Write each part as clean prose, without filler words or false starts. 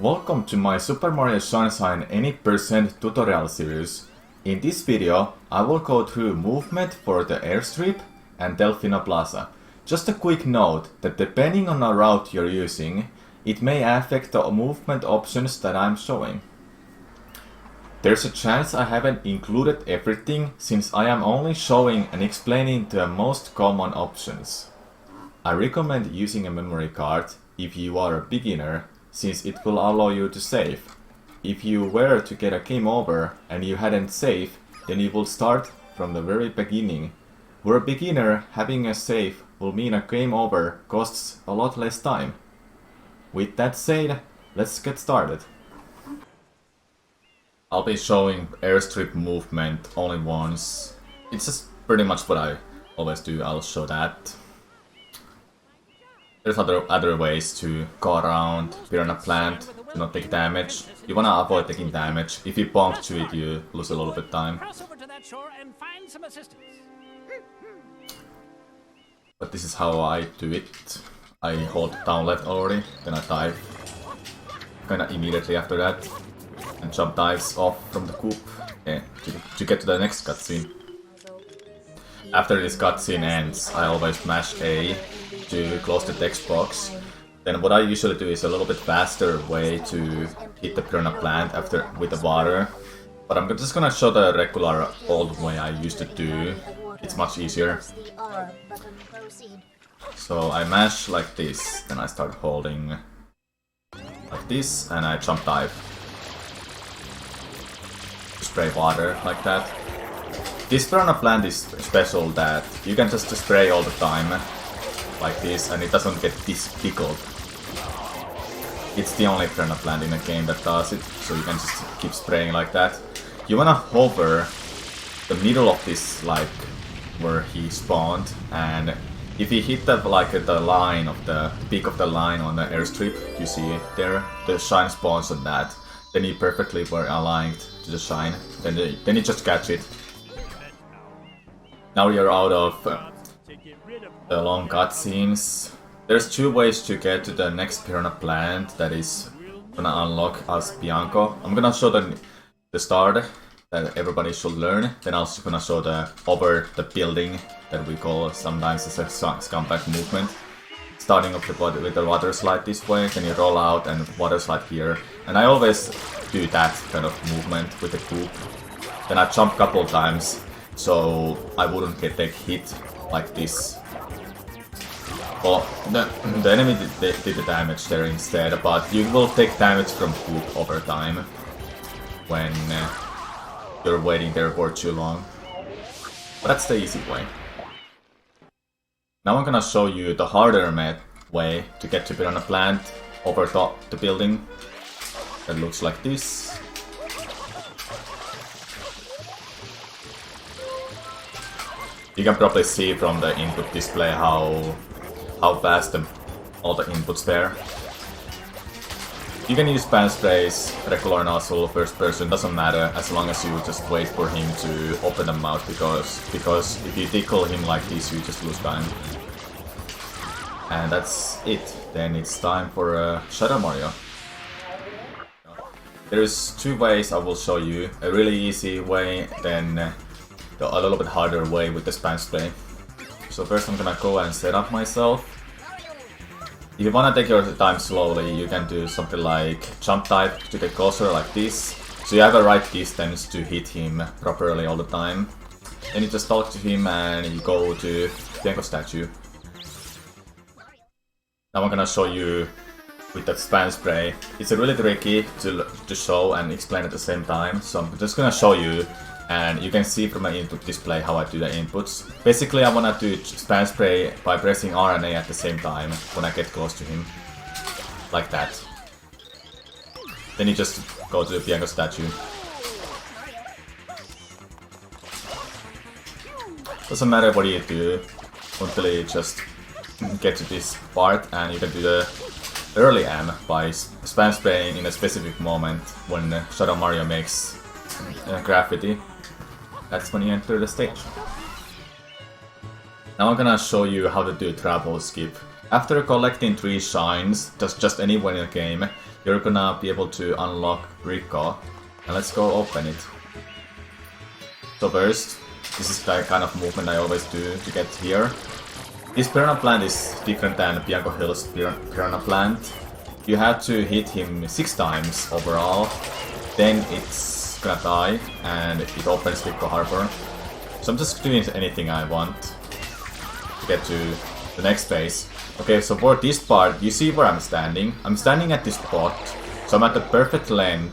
Welcome to my Super Mario Sunshine Any Percent tutorial series. In this video, I will go through movement for the Airstrip and Delfino Plaza. Just a quick note that depending on the route you're using, it may affect the movement options that I'm showing. There's a chance I haven't included everything since I am only showing and explaining the most common options. I recommend using a memory card if you are a beginner, since it will allow you to save. If you were to get a game over and you hadn't saved, then you will start from the very beginning. For a beginner, having a save will mean a game over costs a lot less time. With that said, let's get started. I'll be showing airstrip movement only once. It's just pretty much what I always do, I'll show that. There's other ways to go around Piranha Plant to not take damage. You wanna avoid taking damage. If you bonk to it, you lose a little bit of time. But this is how I do it. I hold down left already, then I dive kinda immediately after that. And jump dives off from the coop to get to the next cutscene. After this cutscene ends, I always mash A to close the text box. Then what I usually do is a little bit faster way to hit the Piranha Plant after with the water. But I'm just gonna show the regular old way I used to do. It's much easier. So I mash like this, then I start holding like this, and I jump dive. Spray water like that. This Piranha Plant is special that you can just spray all the time like this and it doesn't get this pickled. It's the only Piranha Plant in a game that does it, so you can just keep spraying like that. You wanna hover the middle of this, like where he spawned, and if you hit the the line of the peak of the line on the airstrip, you see it there, the shine spawns on that. Then you perfectly were aligned to the shine. Then you just catch it. Now you're out of the long cutscenes. There's two ways to get to the next Piranha Plant that is gonna unlock as Bianco. I'm gonna show the start that everybody should learn. Then I'm also gonna show the over the building that we call sometimes as a scumbag movement. Starting off with the water slide this way, then you roll out and water slide here. And I always do that kind of movement with the coop. Then I jump a couple times, so I wouldn't take hit like this. Well, the enemy did the damage there instead, but you will take damage from coop over time when you're waiting there for too long. But that's the easy way. Now I'm gonna show you the harder way to get to Piranha Plant over top the building. That looks like this. You can probably see from the input display how fast all the inputs there. You can use pan sprays, regular nozzle, first person, doesn't matter as long as you just wait for him to open the mouth, because if you tickle him like this you just lose time. And that's it. Then it's time for Shadow Mario. There's two ways I will show you. A really easy way, then a little bit harder way with the spam spray. So first I'm gonna go and set up myself. If you wanna take your time slowly, you can do something like jump dive to get closer like this. So you have a right distance to hit him properly all the time. Then you just talk to him and you go to Bianco statue. Now I'm gonna show you with that spam spray. It's really tricky to show and explain at the same time, so I'm just gonna show you, and you can see from my input display how I do the inputs. Basically I wanna do spam spray by pressing R and A at the same time when I get close to him. Like that. Then you just go to the Bianco statue. Doesn't matter what you do until you just get to this part, and you can do the early M by spam spraying in a specific moment when Shadow Mario makes graffiti. That's when you enter the stage. Now I'm gonna show you how to do travel skip. After collecting 3 shines, just anywhere in the game, you're gonna be able to unlock Rico. And let's go open it. So first, this is the kind of movement I always do to get here. This Piranha Plant is different than Bianco Hills Piranha Plant. You have to hit him 6 times overall, then it's gonna die and it opens Rico Harbor. So I'm just doing anything I want to get to the next phase. Okay, so for this part, you see where I'm standing. I'm standing at this spot, so I'm at the perfect length,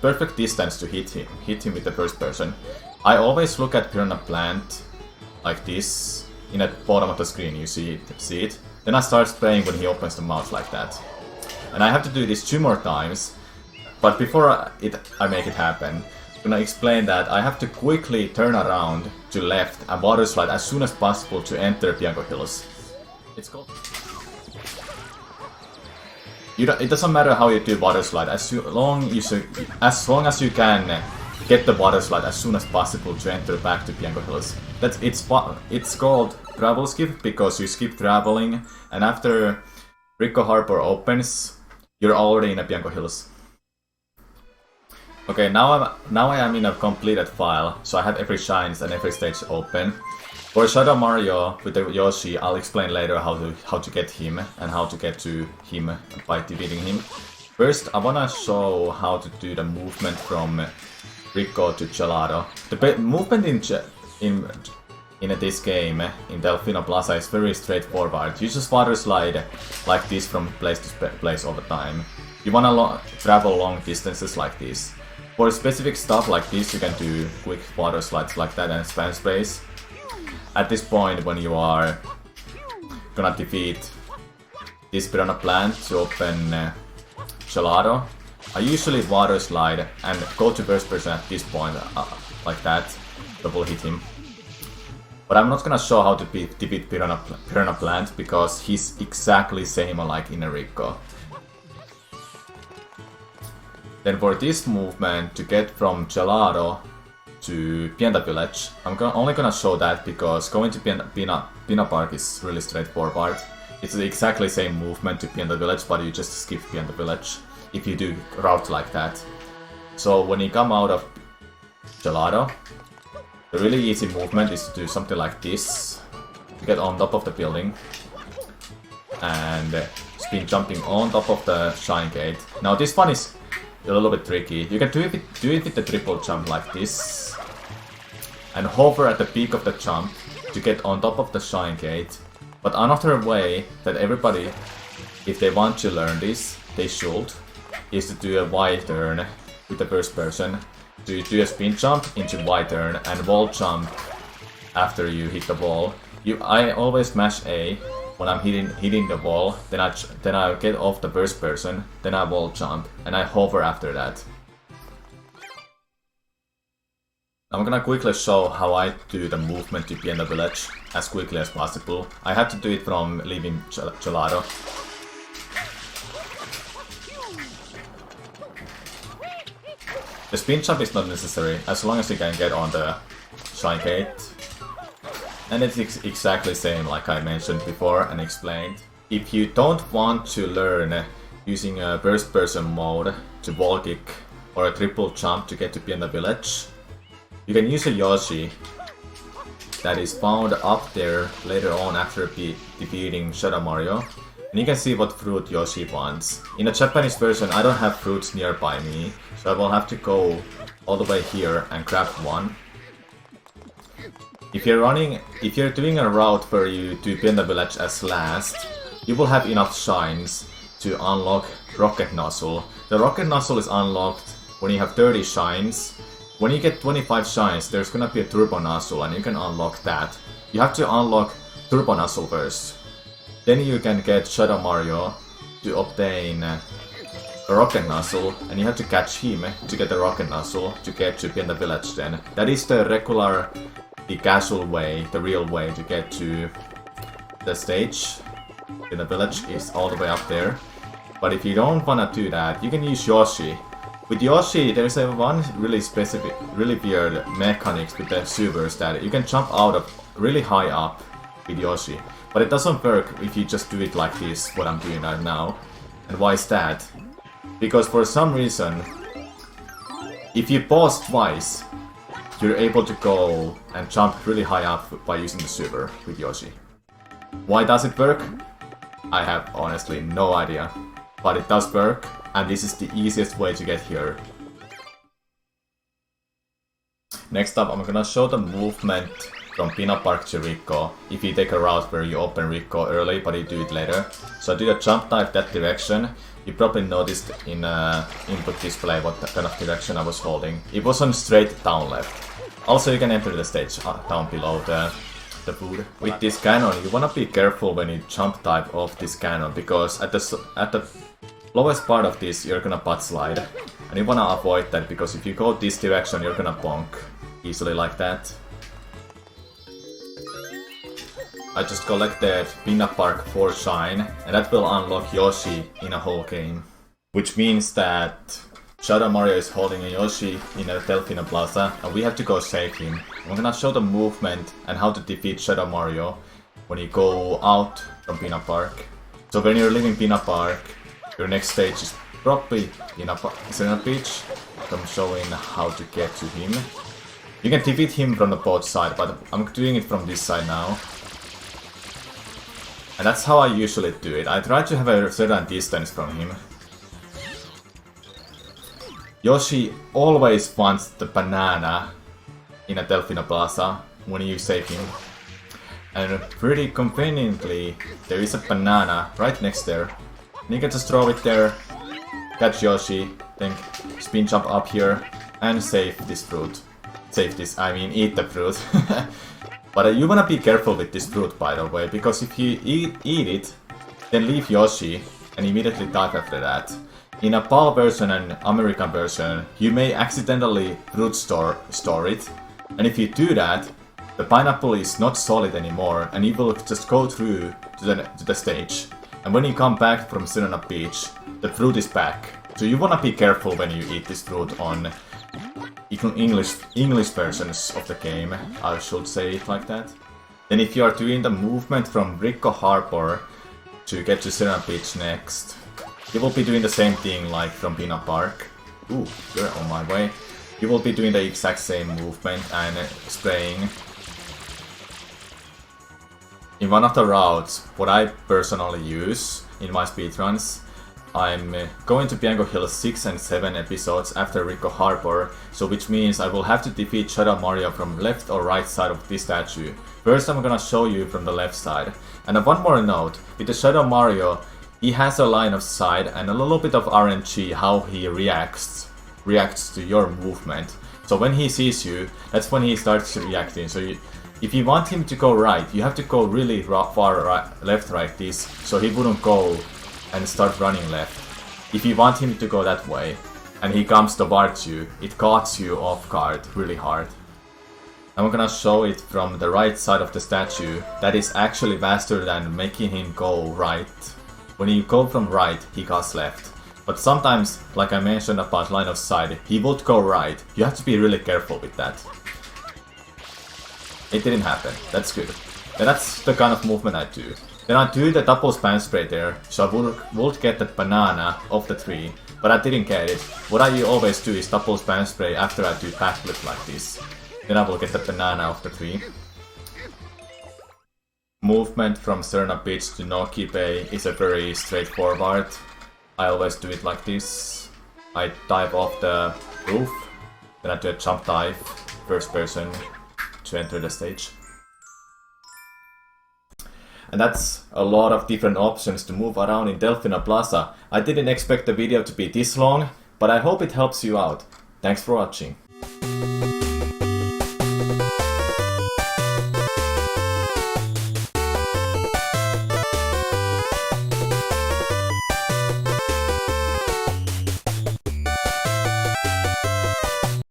perfect distance to hit him with the first person. I always look at Piranha Plant like this, in the bottom of the screen, you see it. Then I start spraying when he opens the mouth like that. And I have to do this 2 more times, but before I make it happen, I'm gonna explain that I have to quickly turn around to left and water slide as soon as possible to enter Bianco Hills. It's called... It doesn't matter how you do water slide, as long as you can get the water slide as soon as possible to enter back to Bianco Hills. It's called travel skip because you skip traveling, and after Rico Harbor opens, you're already in a Bianco Hills. Okay, now I am in a completed file, so I have every shines and every stage open. For Shadow Mario with the Yoshi, I'll explain later how to get him and how to get to him by defeating him. First, I wanna show how to do the movement from Rico to Gelato. The movement in this game, in Delfino Plaza, is very straightforward. You just water slide like this from place to place all the time. You wanna travel long distances like this. For specific stuff like this, you can do quick water slides like that and spam sprays. At this point, when you are gonna defeat this Piranha Plant to open Gelato, I usually water slide and go to first person at this point, like that, double hit him. But I'm not gonna show how to defeat Piranha Plant because he's exactly same like in Rico. Then for this movement, to get from Gelato to Pinna Village, I'm only gonna show that because going to Pinna Park is really straightforward. It's the exactly same movement to Pinna Village, but you just skip Pinna Village if you do route like that. So when you come out of Gelato, the really easy movement is to do something like this, to get on top of the building, and spin jumping on top of the Shine Gate. Now this one is a little bit tricky. You can do it with the triple jump like this, and hover at the peak of the jump to get on top of the Shine Gate. But another way that everybody, if they want to learn this, they should, is to do a Y turn with the first person. To do a spin jump into Y turn and wall jump after you hit the wall. I always mash A when I'm hitting the wall, then I get off the first person, then I wall jump, and I hover after that. I'm gonna quickly show how I do the movement to Pinna Village as quickly as possible. I have to do it from leaving Gelato. The spin jump is not necessary, as long as you can get on the Shine Gate. And it's exactly same like I mentioned before and explained. If you don't want to learn using a first person mode to wall kick or a triple jump to get to Pinna Village, you can use a Yoshi that is found up there later on after defeating Shadow Mario. And you can see what fruit Yoshi wants. In the Japanese version, I don't have fruits nearby me, so I will have to go all the way here and grab one. If you're doing a route where you do Pinna Village as last, you will have enough shines to unlock Rocket Nozzle. The Rocket Nozzle is unlocked when you have 30 shines. When you get 25 shines, there's gonna be a Turbo Nozzle and you can unlock that. You have to unlock Turbo Nozzle first. Then you can get Shadow Mario to obtain a Rocket Nozzle, and you have to catch him to get the Rocket Nozzle to get to Pinna Village then. That is the regular, the casual way, the real way to get to the stage. Pinna Village is all the way up there. But if you don't wanna do that, you can use Yoshi. With Yoshi, there's one really specific, really weird mechanics with the sewers that you can jump out of really high up with Yoshi. But it doesn't work if you just do it like this, what I'm doing right now. And why is that? Because for some reason, if you pause twice, you're able to go and jump really high up by using the super with Yoshi. Why does it work? I have honestly no idea. But it does work, and this is the easiest way to get here. Next up, I'm gonna show the movement from Pinna Park to Rico, if you take a route where you open Rico early, but you do it later. So I did a jump dive that direction. You probably noticed in input display what kind of direction I was holding. It was on straight down left. Also, you can enter the stage down below the food. With this cannon, you wanna be careful when you jump dive off this cannon, because at the lowest part of this, you're gonna butt slide. And you wanna avoid that, because if you go this direction, you're gonna bonk easily like that. I just collected Pinna Park 4 Shine, and that will unlock Yoshi in a whole game. Which means that Shadow Mario is holding a Yoshi in a Delfino Plaza, and we have to go save him. I'm gonna show the movement and how to defeat Shadow Mario when you go out from Pinna Park. So when you're leaving Pinna Park, your next stage is probably Sirena Beach. I'm showing how to get to him. You can defeat him from the both sides, but I'm doing it from this side now. And that's how I usually do it. I try to have a certain distance from him. Yoshi always wants the banana in a Delfino Plaza when you save him. And pretty conveniently, there is a banana right next there. And you can just throw it there, catch Yoshi, then spin jump up here, and save this fruit. Save this, I mean eat the fruit. But you wanna be careful with this fruit, by the way, because if you eat it, then leave Yoshi and immediately dive after that. In a PAL version and American version, you may accidentally fruit store it, and if you do that, the pineapple is not solid anymore, and you will just go through to the stage. And when you come back from Sirena Beach, the fruit is back. So you wanna be careful when you eat this fruit on English versions of the game, I should say it like that. Then if you are doing the movement from Rico Harbor to get to Sirena Beach next, you will be doing the same thing like from Pinna Park. Ooh, you're on my way. You will be doing the exact same movement and spraying. In one of the routes, what I personally use in my speedruns, I'm going to Bianco Hills 6 and 7 episodes after Rico Harbor, so which means I will have to defeat Shadow Mario from left or right side of this statue. First I'm gonna show you from the left side. And one more note, with the Shadow Mario, he has a line of sight and a little bit of RNG how he reacts to your movement. So when he sees you, that's when he starts reacting. So if you want him to go right, you have to go really far left like this, so he wouldn't go and start running left. If you want him to go that way, and he comes towards you, it caught you off guard really hard. I'm gonna show it from the right side of the statue. That is actually faster than making him go right. When you go from right, he goes left. But sometimes, like I mentioned about line of sight, he would go right. You have to be really careful with that. It didn't happen, that's good. And that's the kind of movement I do. Then I do the double spam spray there, so I would get that banana off the tree, but I didn't get it. What I always do is double spam spray after I do backflip like this. Then I will get the banana off the tree. Movement from Sirena Beach to Noki Bay is a very straightforward. I always do it like this. I dive off the roof, then I do a jump dive, first person, to enter the stage. And that's a lot of different options to move around in Delfino Plaza. I didn't expect the video to be this long, but I hope it helps you out. Thanks for watching.